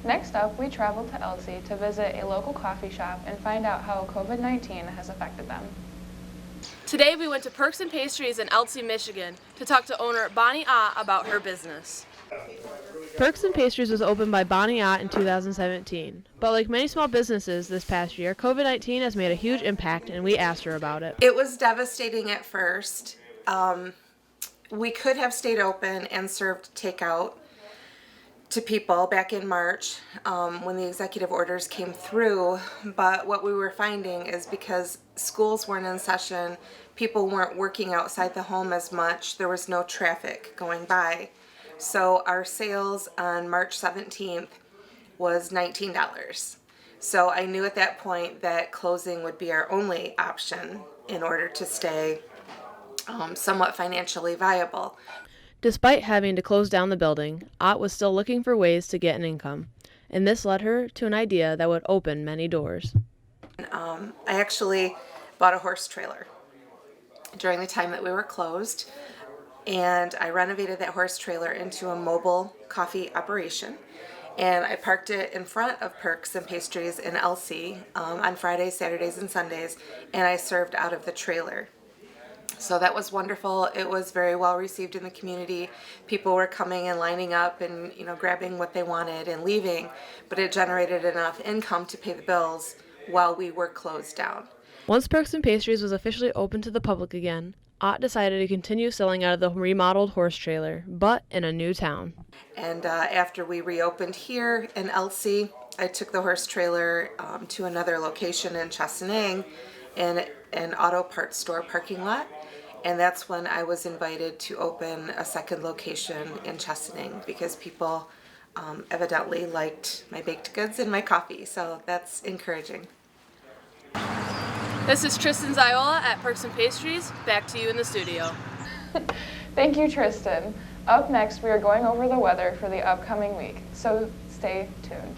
Next up, we traveled to Elsie to visit a local coffee shop and find out how COVID-19 has affected them. Today we went to Perx and Pastries in Elsie, Michigan to talk to owner Bonnie Ah about her business. Perx and Pastries was opened by Bonnie Ah in 2017, but like many small businesses this past year, COVID-19 has made a huge impact and we asked her about it. It was devastating at first. We could have stayed open and served takeout to people back in March when the executive orders came through, but what we were finding is because schools weren't in session, people weren't working outside the home as much, there was no traffic going by. So our sales on March 17th was $19. So I knew at that point that closing would be our only option in order to stay somewhat financially viable. Despite having to close down the building, Ott was still looking for ways to get an income, and this led her to an idea that would open many doors. I actually bought a horse trailer during the time that we were closed, and I renovated that horse trailer into a mobile coffee operation, and I parked it in front of Perx and Pastries in Elsie on Fridays, Saturdays, and Sundays, and I served out of the trailer. So that was wonderful. It was very well received in the community. People were coming and lining up and grabbing what they wanted and leaving, but it generated enough income to pay the bills while we were closed down. Once Perx and Pastries was officially open to the public again, Ott decided to continue selling out of the remodeled horse trailer, but in a new town. And after we reopened here in Elsie, I took the horse trailer to another location in Chesaning in an auto parts store parking lot. And that's when I was invited to open a second location in Chesaning because people evidently liked my baked goods and my coffee, so that's encouraging. This is Tristin Ziola at Perx and Pastries. Back to you in the studio. Thank you, Tristin. Up next, we are going over the weather for the upcoming week, so stay tuned.